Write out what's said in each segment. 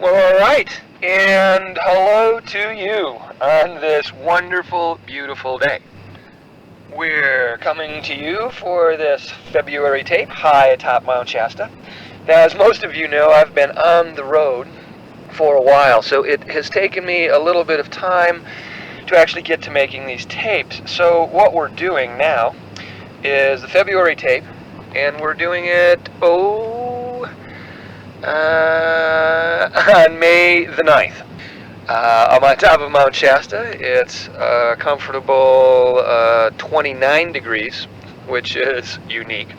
Well, all right, and hello to you on this wonderful, beautiful day. We're coming to you for this February tape, high atop Mount Shasta. Now, as most of you know, I've been on the road for a while, so it has taken me a little bit of time to actually get to making these tapes. So what we're doing now is the February tape, and we're doing it, on May the 9th. I'm on top of Mount Shasta. It's a comfortable 29 degrees, which is unique.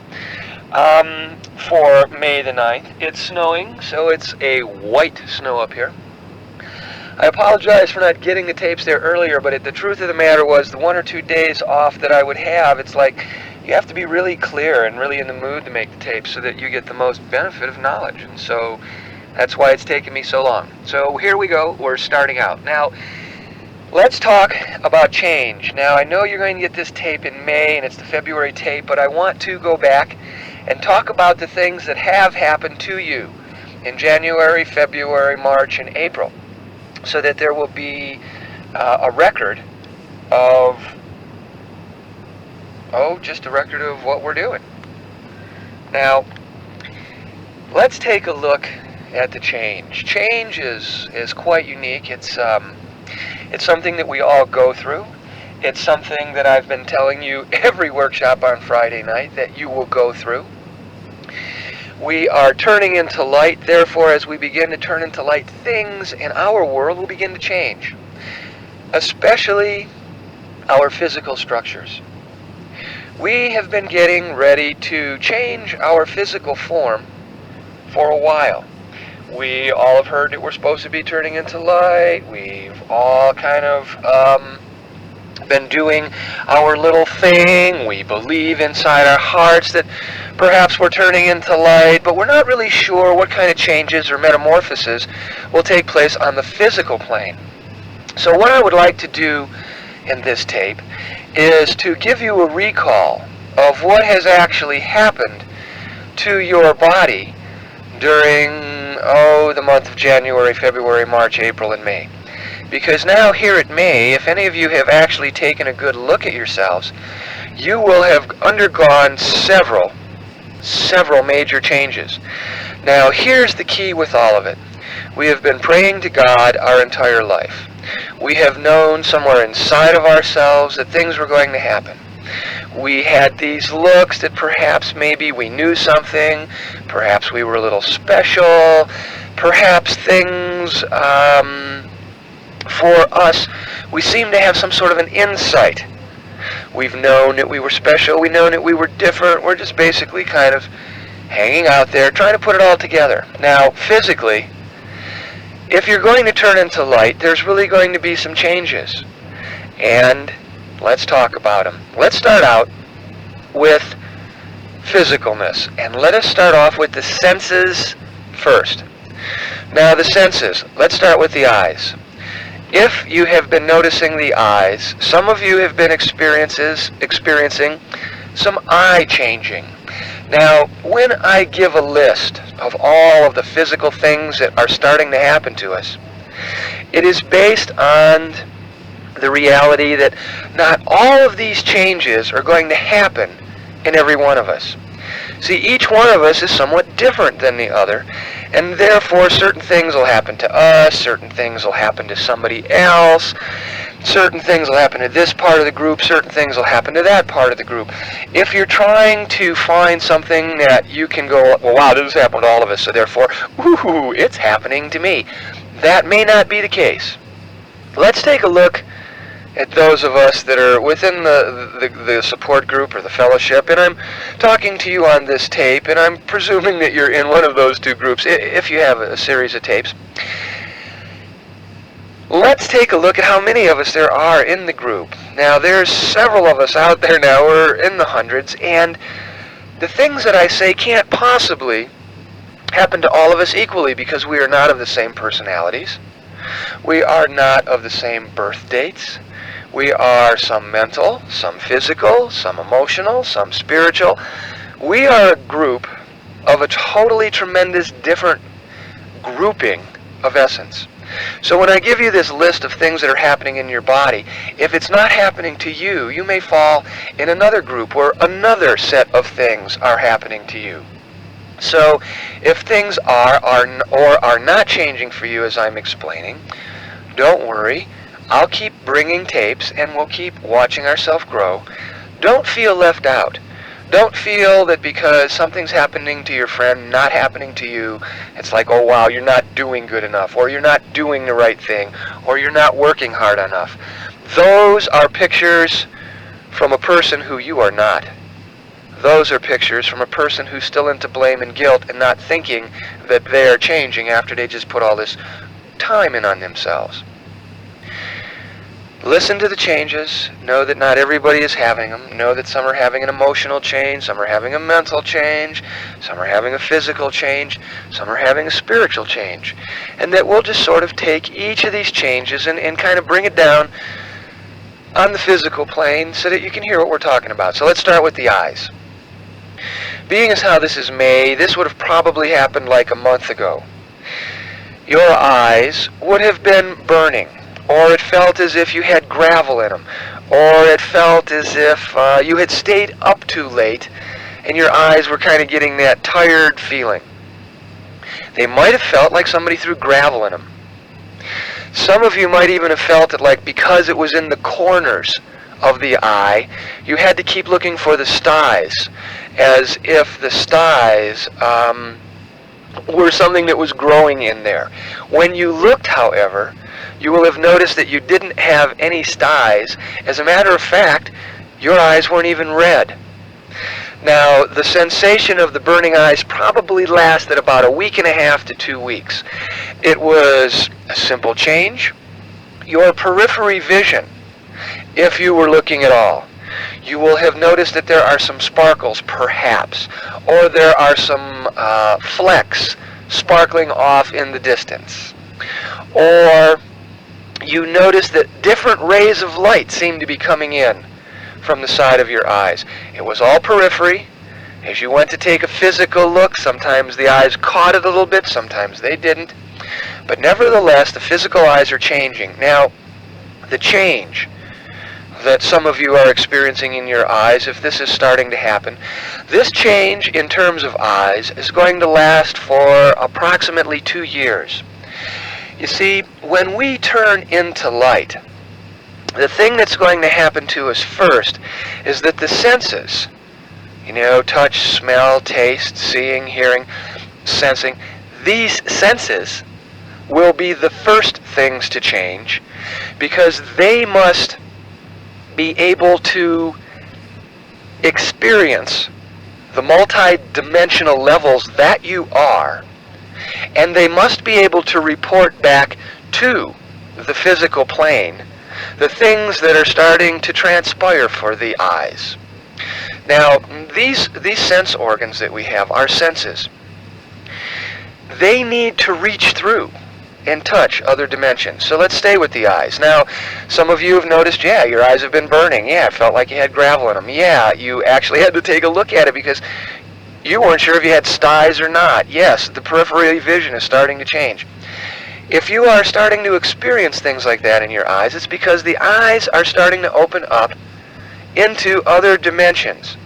For May the 9th, it's snowing, so it's a white snow up here. I apologize for not getting the tapes there earlier, but the truth of the matter was the 1 or 2 days off that I would have, it's like you have to be really clear and really in the mood to make the tapes so that you get the most benefit of knowledge. And so that's why it's taken me so long. So here we go. We're starting out. Now, let's talk about change. Now, I know you're going to get this tape in May, and it's the February tape, but I want to go back and talk about the things that have happened to you in January, February, March, and April, so that there will be a record of, just a record of what we're doing. Now, let's take a look at the change. Change is quite unique. It's something that we all go through. It's something that I've been telling you every workshop on Friday night that you will go through. We are turning into light, therefore as we begin to turn into light, things in our world will begin to change, especially our physical structures. We have been getting ready to change our physical form for a while. We all have heard that we're supposed to be turning into light. We've all kind of been doing our little thing. We believe inside our hearts that perhaps we're turning into light, but we're not really sure what kind of changes or metamorphoses will take place on the physical plane. So what I would like to do in this tape is to give you a recall of what has actually happened to your body during, the month of January, February, March, April, and May. Because now here at May, if any of you have actually taken a good look at yourselves, you will have undergone several major changes. Now here's the key with all of it. We have been praying to God our entire life. We have known somewhere inside of ourselves that things were going to happen. We had these looks that perhaps maybe we knew something, perhaps we were a little special, perhaps things, for us, we seem to have some sort of an insight. We've known that we were special, we've known that we were different, we're just basically kind of hanging out there, trying to put it all together. Now, physically, if you're going to turn into light, there's really going to be some changes. And let's talk about them. Let's start out with physicalness. And let us start off with the senses first. Now, the senses. Let's start with the eyes. If you have been noticing the eyes, some of you have been experiencing some eye changing. Now, when I give a list of all of the physical things that are starting to happen to us, it is based on the reality that not all of these changes are going to happen in every one of us. See, each one of us is somewhat different than the other, and therefore certain things will happen to us, certain things will happen to somebody else, certain things will happen to this part of the group, certain things will happen to that part of the group. If you're trying to find something that you can go, well, wow, this has happened to all of us, so therefore, ooh, it's happening to me, that may not be the case. Let's take a look at those of us that are within the support group or the fellowship, and I'm talking to you on this tape, and I'm presuming that you're in one of those two groups, if you have a series of tapes. Let's take a look at how many of us there are in the group. Now, there's several of us out there now, we're in the hundreds, and the things that I say can't possibly happen to all of us equally because we are not of the same personalities. We are not of the same birth dates. We are some mental, some physical, some emotional, some spiritual. We are a group of a totally tremendous different grouping of essence. So when I give you this list of things that are happening in your body, if it's not happening to you, you may fall in another group where another set of things are happening to you. So if things are or are not changing for you as I'm explaining, don't worry. I'll keep bringing tapes and we'll keep watching ourselves grow. Don't feel left out. Don't feel that because something's happening to your friend, not happening to you, it's like, oh wow, you're not doing good enough, or you're not doing the right thing, or you're not working hard enough. Those are pictures from a person who you are not. Those are pictures from a person who's still into blame and guilt and not thinking that they are changing after they just put all this time in on themselves. Listen to the changes. Know that not everybody is having them. Know that some are having an emotional change, some are having a mental change, some are having a physical change, some are having a spiritual change. And that we'll just sort of take each of these changes and kind of bring it down on the physical plane so that you can hear what we're talking about. So let's start with the eyes. Being as how this is May, this would have probably happened like a month ago. Your eyes would have been burning, or it felt as if you had gravel in them, or it felt as if you had stayed up too late and your eyes were kind of getting that tired feeling. They might have felt like somebody threw gravel in them. Some of you might even have felt it like because it was in the corners of the eye, you had to keep looking for the styes, as if the styes were something that was growing in there. When you looked, however, you will have noticed that you didn't have any styes. As a matter of fact, your eyes weren't even red. Now, the sensation of the burning eyes probably lasted about a week and a half to 2 weeks. It was a simple change. Your periphery vision, if you were looking at all, you will have noticed that there are some sparkles, perhaps, or there are some flecks sparkling off in the distance. Or you notice that different rays of light seem to be coming in from the side of your eyes. It was all periphery. As you went to take a physical look, sometimes the eyes caught it a little bit, sometimes they didn't. But nevertheless, the physical eyes are changing. Now, the change that some of you are experiencing in your eyes, if this is starting to happen, this change in terms of eyes is going to last for approximately 2 years. You see, when we turn into light, the thing that's going to happen to us first is that the senses, touch, smell, taste, seeing, hearing, sensing, these senses will be the first things to change because they must be able to experience the multi-dimensional levels that you are, and they must be able to report back to the physical plane the things that are starting to transpire for the eyes. Now, these sense organs that we have, our senses, they need to reach through and touch other dimensions. So let's stay with the eyes. Now, some of you have noticed, yeah, your eyes have been burning. Yeah, it felt like you had gravel in them. Yeah, you actually had to take a look at it because you weren't sure if you had styes or not. Yes, the peripheral vision is starting to change. If you are starting to experience things like that in your eyes, it's because the eyes are starting to open up into other dimensions.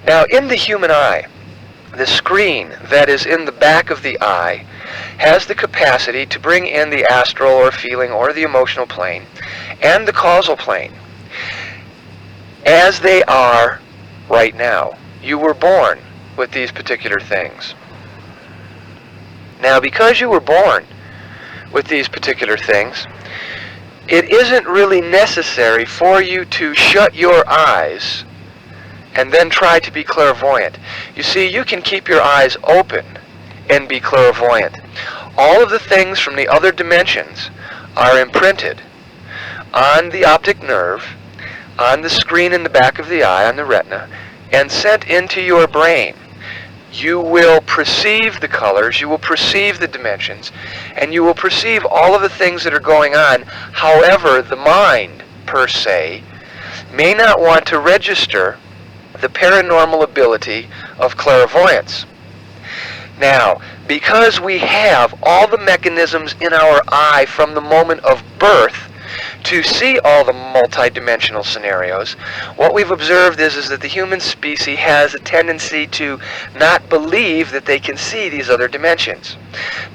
Now, in the human eye, the screen that is in the back of the eye has the capacity to bring in the astral or feeling or the emotional plane and the causal plane as they are right now. You were born with these particular things. Now, because you were born with these particular things, it isn't really necessary for you to shut your eyes and then try to be clairvoyant. You see, you can keep your eyes open and be clairvoyant. All of the things from the other dimensions are imprinted on the optic nerve, on the screen in the back of the eye, on the retina, and sent into your brain. You will perceive the colors, you will perceive the dimensions, and you will perceive all of the things that are going on. However, the mind, per se, may not want to register the paranormal ability of clairvoyance. Now, because we have all the mechanisms in our eye from the moment of birth to see all the multidimensional scenarios, what we've observed is that the human species has a tendency to not believe that they can see these other dimensions.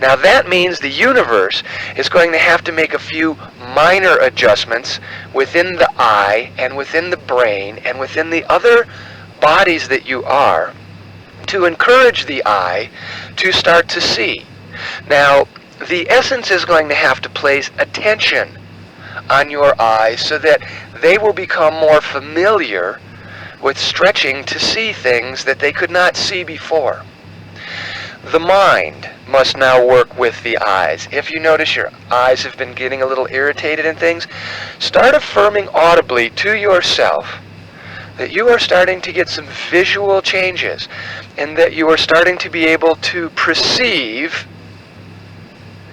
Now that means the universe is going to have to make a few minor adjustments within the eye and within the brain and within the other bodies that you are to encourage the eye to start to see. Now, the essence is going to have to place attention on your eyes so that they will become more familiar with stretching to see things that they could not see before. The mind must now work with the eyes. If you notice your eyes have been getting a little irritated and things, start affirming audibly to yourself that you are starting to get some visual changes and that you are starting to be able to perceive,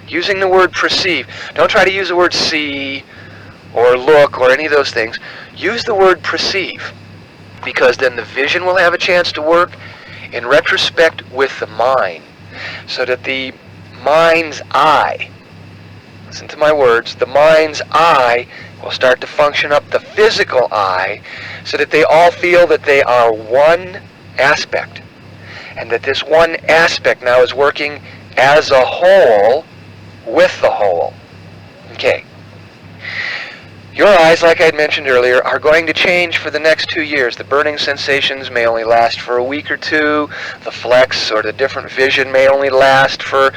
using the word perceive. Don't try to use the word see or look or any of those things. Use the word perceive, because then the vision will have a chance to work in retrospect with the mind, so that the mind's eye, listen to my words, the mind's eye will start to function up the physical eye so that they all feel that they are one aspect, and that this one aspect now is working as a whole with the whole. Okay. Your eyes, like I had mentioned earlier, are going to change for the next 2 years. The burning sensations may only last for a week or two. The flex or the different vision may only last for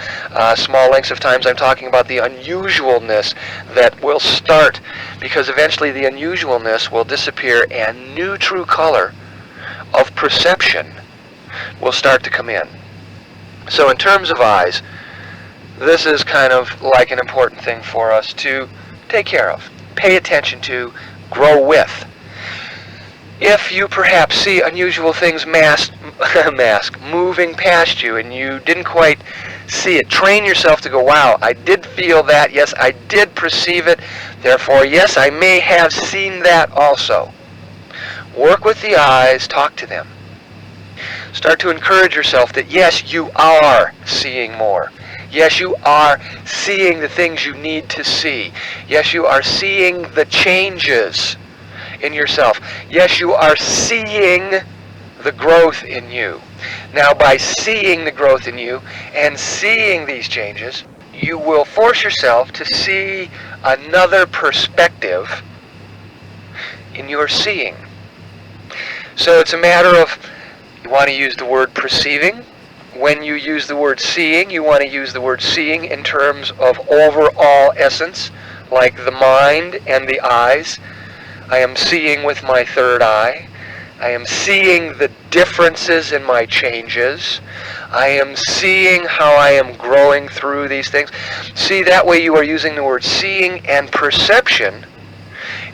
small lengths of time. I'm talking about the unusualness that will start, because eventually the unusualness will disappear and new true color of perception will start to come in. So in terms of eyes, this is kind of like an important thing for us to take care of, pay attention to, grow with. If you perhaps see unusual things moving past you and you didn't quite see it, train yourself to go, wow, I did feel that, yes, I did perceive it, therefore, yes, I may have seen that also. Work with the eyes, talk to them. Start to encourage yourself that, yes, you are seeing more. Yes, you are seeing the things you need to see. Yes, you are seeing the changes in yourself. Yes, you are seeing the growth in you. Now, by seeing the growth in you and seeing these changes, you will force yourself to see another perspective in your seeing. So it's a matter of, you want to use the word perceiving. When you use the word seeing, you want to use the word seeing in terms of overall essence, like the mind and the eyes. I am seeing with my third eye. I am seeing the differences in my changes. I am seeing how I am growing through these things. See, that way you are using the word seeing and perception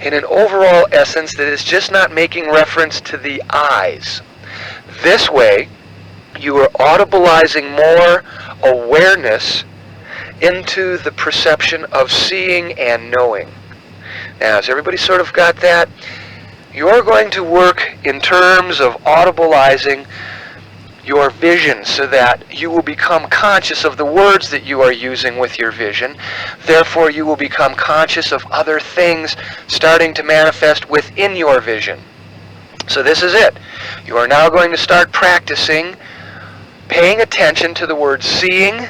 in an overall essence that is just not making reference to the eyes. This way, you are audibilizing more awareness into the perception of seeing and knowing. Now, has everybody sort of got that? You're going to work in terms of audibilizing your vision so that you will become conscious of the words that you are using with your vision. Therefore, you will become conscious of other things starting to manifest within your vision. So this is it. You are now going to start practicing paying attention to the words seeing,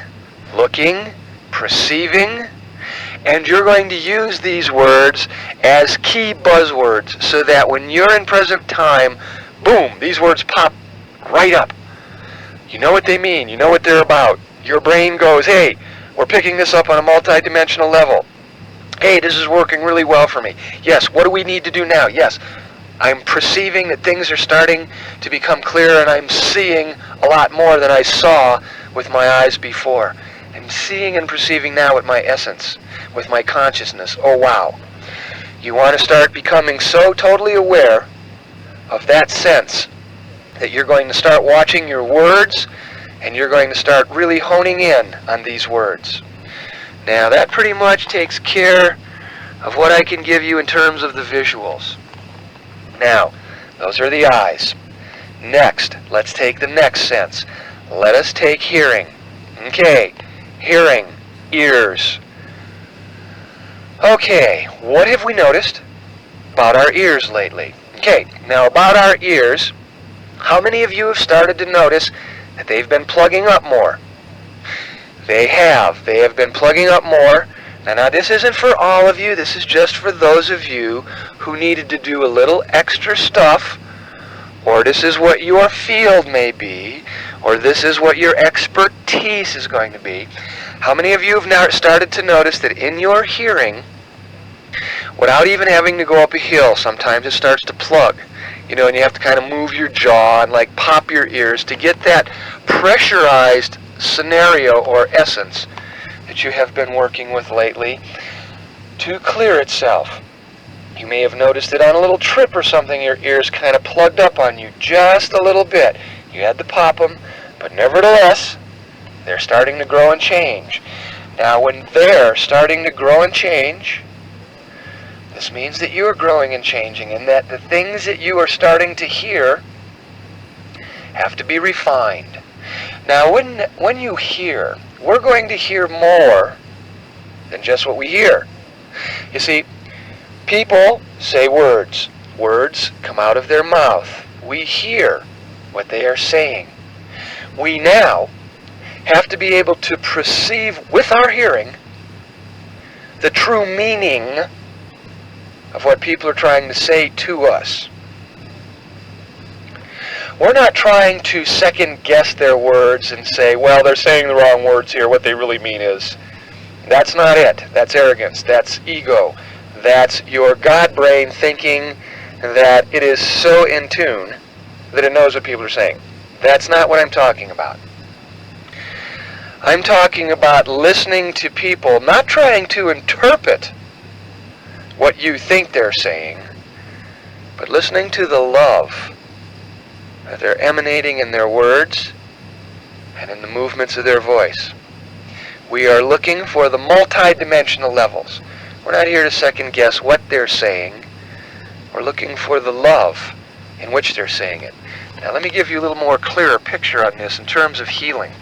looking, perceiving, and you're going to use these words as key buzzwords so that when you're in present time, boom, these words pop right up. You know what they mean. You know what they're about. Your brain goes, hey, we're picking this up on a multidimensional level. Hey, this is working really well for me. Yes, what do we need to do now? Yes, I'm perceiving that things are starting to become clearer, and I'm seeing a lot more than I saw with my eyes before. I'm seeing and perceiving now with my essence, with my consciousness. Oh, wow. You want to start becoming so totally aware of that sense that you're going to start watching your words, and you're going to start really honing in on these words. Now, that pretty much takes care of what I can give you in terms of the visuals. Now, those are the eyes. Next, let's take the next sense. Let us take hearing. Okay, hearing, ears. Okay, what have we noticed about our ears lately? Okay, now about our ears, how many of you have started to notice that they've been plugging up more? They have. They have been plugging up more. Now, this isn't for all of you. This is just for those of you who needed to do a little extra stuff, or this is what your field may be, or this is what your expertise is going to be. How many of you have now started to notice that in your hearing, without even having to go up a hill, sometimes it starts to plug? And you have to kind of move your jaw and like pop your ears to get that pressurized scenario or essence that you have been working with lately to clear itself. You may have noticed that on a little trip or something, your ears kind of plugged up on you just a little bit. You had to pop them, but nevertheless, they're starting to grow and change. Now, when they're starting to grow and change, this means that you are growing and changing, and that the things that you are starting to hear have to be refined. Now, when you hear, we're going to hear more than just what we hear. You see, people say words. Words come out of their mouth. We hear what they are saying. We now have to be able to perceive with our hearing the true meaning of what people are trying to say to us. We're not trying to second guess their words and say, well, they're saying the wrong words here. What they really mean is. That's not it. That's arrogance. That's ego. That's your God brain thinking that it is so in tune that it knows what people are saying. That's not what I'm talking about. I'm talking about listening to people, not trying to interpret what you think they're saying, but listening to the love that they're emanating in their words and in the movements of their voice. We are looking for the multi-dimensional levels. We're not here to second guess what they're saying. We're looking for the love in which they're saying it. Now let me give you a little more clearer picture on this in terms of healing.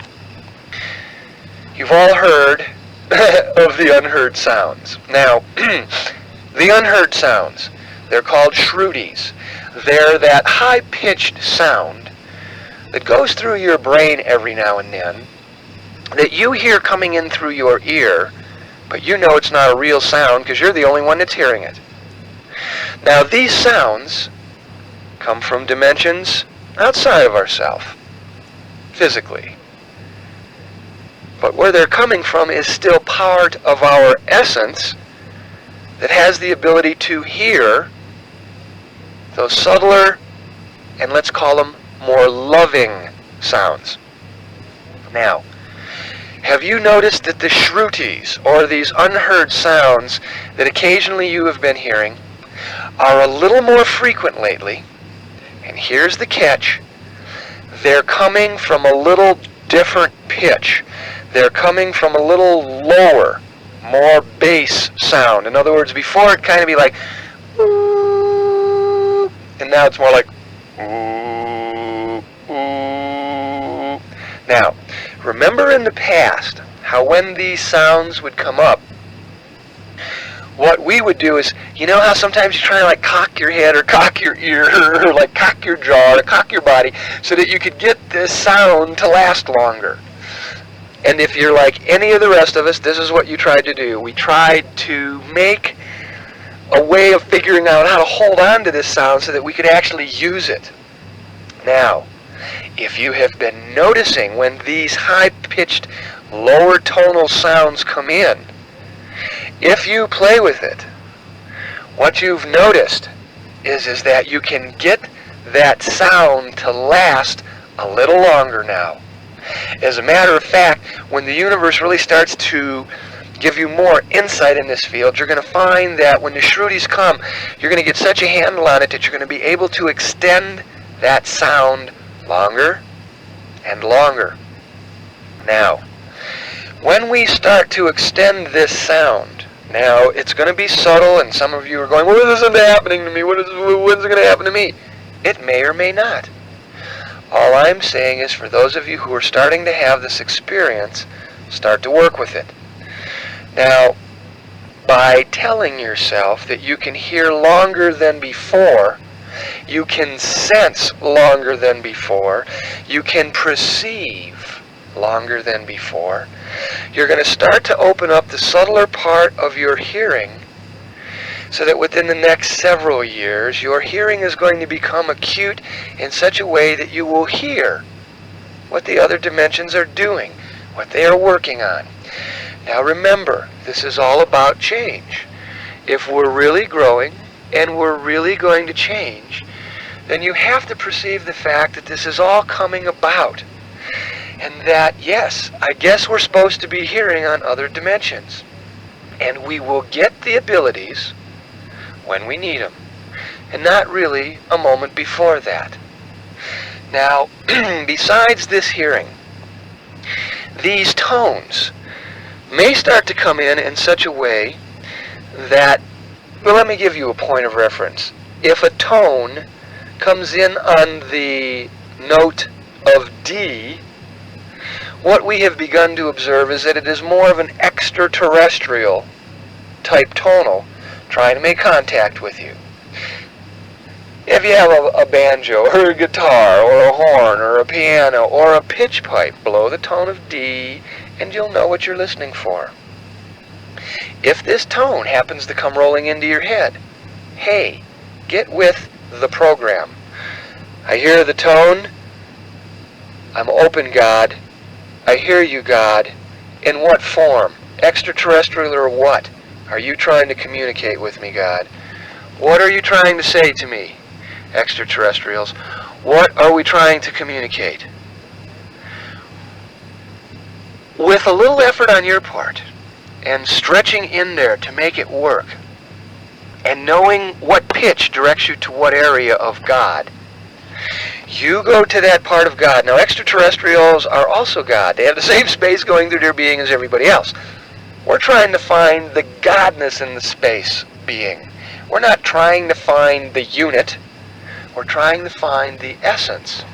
You've all heard of the unheard sounds. Now, the unheard sounds, they're called shrutis. They're that high-pitched sound that goes through your brain every now and then that you hear coming in through your ear, but you know it's not a real sound because you're the only one that's hearing it. Now, these sounds come from dimensions outside of ourselves, physically. But where they're coming from is still part of our essence that has the ability to hear those subtler, and let's call them more loving sounds. Now, have you noticed that the shrutis, or these unheard sounds that occasionally you have been hearing, are a little more frequent lately? And here's the catch. They're coming from a little different pitch. They're coming from a little lower, more bass sound. In other words, before it kind of be like, ooh, and now it's more like, ooh, ooh. Now, remember in the past how when these sounds would come up, what we would do is, you know how sometimes you try to like cock your head or cock your ear or like cock your jaw or cock your body so that you could get this sound to last longer. And if you're like any of the rest of us, this is what you tried to do. We tried to make a way of figuring out how to hold on to this sound so that we could actually use it. Now, if you have been noticing when these high-pitched, lower tonal sounds come in, if you play with it, what you've noticed is that you can get that sound to last a little longer now. As a matter of fact, when the universe really starts to give you more insight in this field, you're going to find that when the shrutis come, you're going to get such a handle on it that you're going to be able to extend that sound longer and longer. Now, when we start to extend this sound, now it's going to be subtle, and some of you are going, well, this isn't happening to me. When's it going to happen to me? It may or may not. All I'm saying is, for those of you who are starting to have this experience, start to work with it. Now, by telling yourself that you can hear longer than before, you can sense longer than before, you can perceive longer than before, you're going to start to open up the subtler part of your hearing, so that within the next several years, your hearing is going to become acute in such a way that you will hear what the other dimensions are doing, what they are working on. Now remember, this is all about change. If we're really growing and we're really going to change, then you have to perceive the fact that this is all coming about. And that, yes, I guess we're supposed to be hearing on other dimensions. And we will get the abilities when we need them, and not really a moment before that. Now, besides this hearing, these tones may start to come in such a way that, well, let me give you a point of reference. If a tone comes in on the note of D, what we have begun to observe is that it is more of an extraterrestrial type tonal trying to make contact with you. If you have a banjo or a guitar or a horn or a piano or a pitch pipe, blow the tone of D and you'll know what you're listening for. If this tone happens to come rolling into your head, hey, get with the program. I hear the tone. I'm open, God. I hear you, God. In what form? Extraterrestrial or what? Are you trying to communicate with me, God? What are you trying to say to me, extraterrestrials? What are we trying to communicate? With a little effort on your part, and stretching in there to make it work, and knowing what pitch directs you to what area of God, you go to that part of God. Now, extraterrestrials are also God. They have the same space going through their being as everybody else. We're trying to find the godness in the space being. We're not trying to find the unit. We're trying to find the essence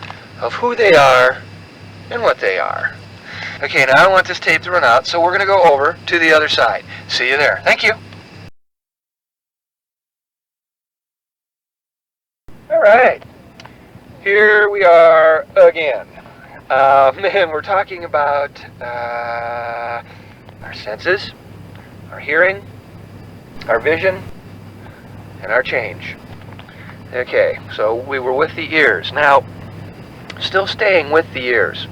of who they are and what they are. Okay, now I want this tape to run out, so we're going to go over to the other side. See you there. Thank you. All right. Here we are again. And we're talking about our senses, our hearing, our vision, and our change. Okay, so we were with the ears. Now, still staying with the ears.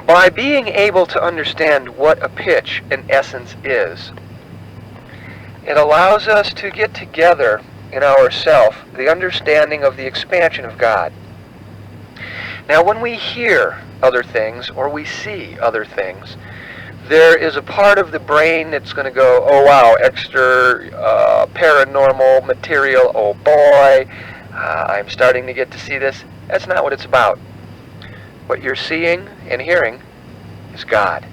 By being able to understand what a pitch in essence is, it allows us to get together in ourself the understanding of the expansion of God. Now, when we hear other things or we see other things, there is a part of the brain that's going to go, oh wow, extra paranormal material, oh boy, I'm starting to get to see this. That's not what it's about. What you're seeing and hearing is God.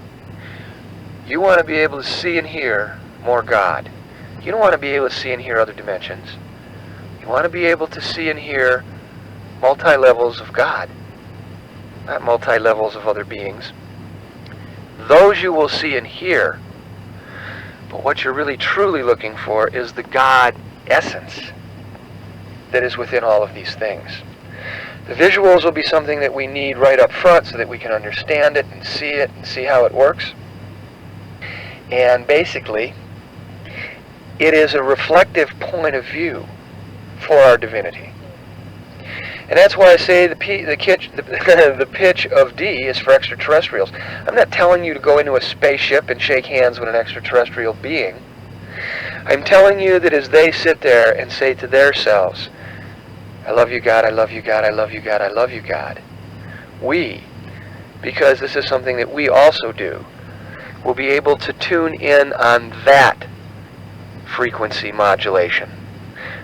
You want to be able to see and hear more God. You don't want to be able to see and hear other dimensions. You want to be able to see and hear multi-levels of God, not multi-levels of other beings. Those you will see and hear, but what you're really truly looking for is the God essence that is within all of these things. The visuals will be something that we need right up front so that we can understand it and see how it works. And basically, it is a reflective point of view for our divinity. And that's why I say the pitch of D is for extraterrestrials. I'm not telling you to go into a spaceship and shake hands with an extraterrestrial being. I'm telling you that as they sit there and say to themselves, I love you, God, I love you, God, I love you, God, I love you, God, we, because this is something that we also do, will be able to tune in on that frequency modulation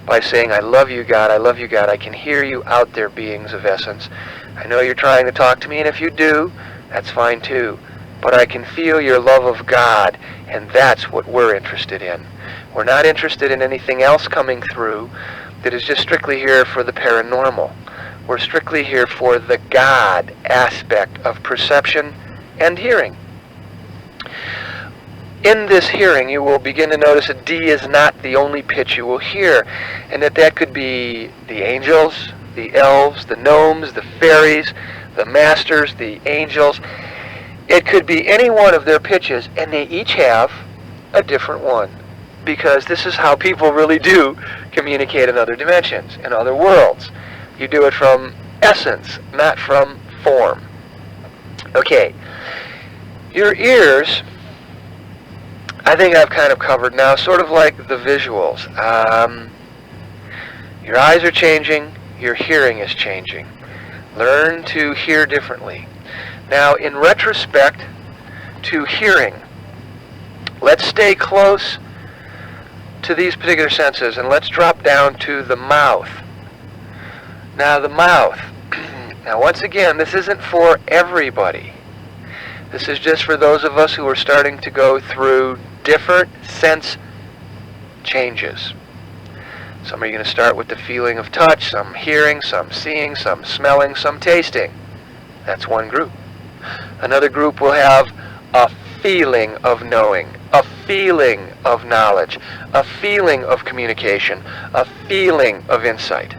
by saying, I love you, God, I love you, God, I can hear you out there, beings of essence. I know you're trying to talk to me, and if you do, that's fine too. But I can feel your love of God, and that's what we're interested in. We're not interested in anything else coming through, that is just strictly here for the paranormal. We're strictly here for the God aspect of perception and hearing. In this hearing, you will begin to notice that D is not the only pitch you will hear, and that could be the angels, the elves, the gnomes, the fairies, the masters, the angels. It could be any one of their pitches, and they each have a different one, because this is how people really do communicate in other dimensions, in other worlds. You do it from essence, not from form. Okay, your ears, I think I've kind of covered now, sort of like the visuals. Your eyes are changing, your hearing is changing. Learn to hear differently. Now, in retrospect to hearing, let's stay close to these particular senses, and let's drop down to the mouth. Now, the mouth. Now, once again, this isn't for everybody. This is just for those of us who are starting to go through different sense changes. Some are going to start with the feeling of touch, some hearing, some seeing, some smelling, some tasting. That's one group. Another group will have a feeling of knowing, a feeling of knowledge, a feeling of communication, a feeling of insight.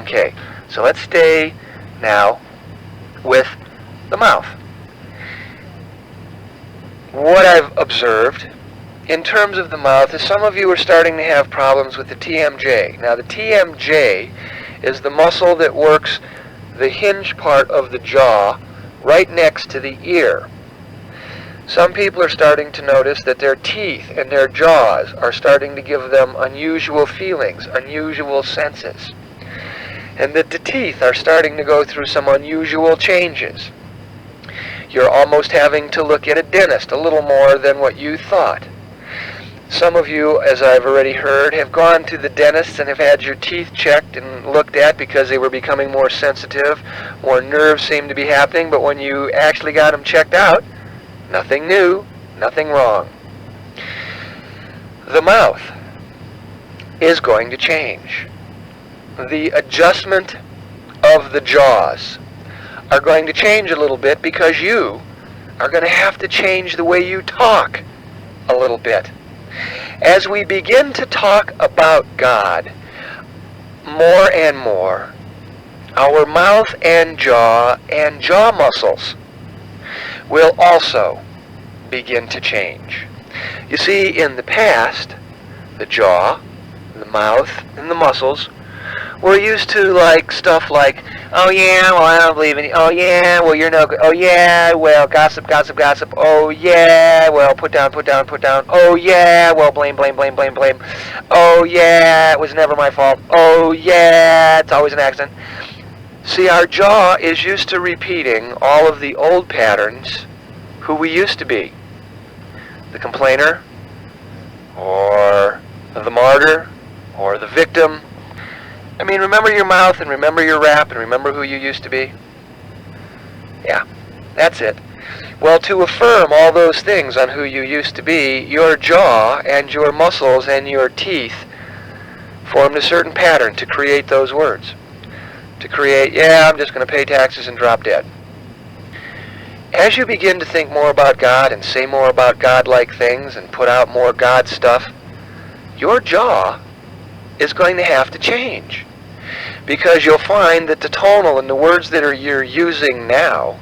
Okay, so let's stay now with the mouth. What I've observed in terms of the mouth is some of you are starting to have problems with the TMJ. Now, the TMJ is the muscle that works the hinge part of the jaw right next to the ear. Some people are starting to notice that their teeth and their jaws are starting to give them unusual feelings, unusual senses, and that the teeth are starting to go through some unusual changes. You're almost having to look at a dentist a little more than what you thought. Some of you, as I've already heard, have gone to the dentist and have had your teeth checked and looked at because they were becoming more sensitive, more nerves seemed to be happening, but when you actually got them checked out, nothing new, nothing wrong. The mouth is going to change. The adjustment of the jaws are going to change a little bit because you are going to have to change the way you talk a little bit. As we begin to talk about God more and more, our mouth and jaw muscles will also begin to change. You see, in the past, the jaw, the mouth, and the muscles were used to stuff like, oh yeah, well I don't believe in you. Oh yeah, well you're no good. Oh yeah, well gossip. Oh yeah, well put down. Oh yeah, well blame. Oh yeah, it was never my fault. Oh yeah, it's always an accident. See, our jaw is used to repeating all of the old patterns who we used to be. The complainer, or the martyr, or the victim. I mean, remember your mouth and remember your rap and remember who you used to be? Yeah, that's it. Well, to affirm all those things on who you used to be, your jaw and your muscles and your teeth formed a certain pattern to create those words. To create, yeah, I'm just going to pay taxes and drop dead. As you begin to think more about God and say more about God-like things and put out more God stuff, your jaw is going to have to change, because you'll find that the tonal and the words that you're using now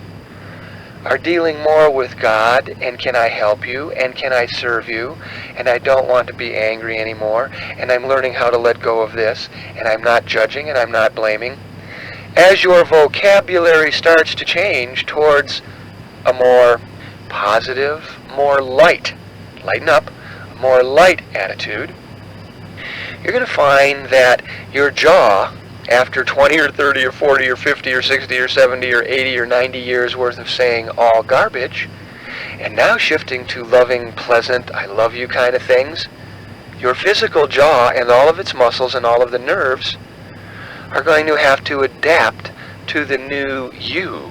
are dealing more with God and can I help you and can I serve you and I don't want to be angry anymore and I'm learning how to let go of this and I'm not judging and I'm not blaming. As your vocabulary starts to change towards a more positive, more lighten up, more light attitude, you're going to find that your jaw, after 20 or 30 or 40 or 50 or 60 or 70 or 80 or 90 years worth of saying all garbage, and now shifting to loving, pleasant, I love you kind of things, your physical jaw and all of its muscles and all of the nerves are going to have to adapt to the new you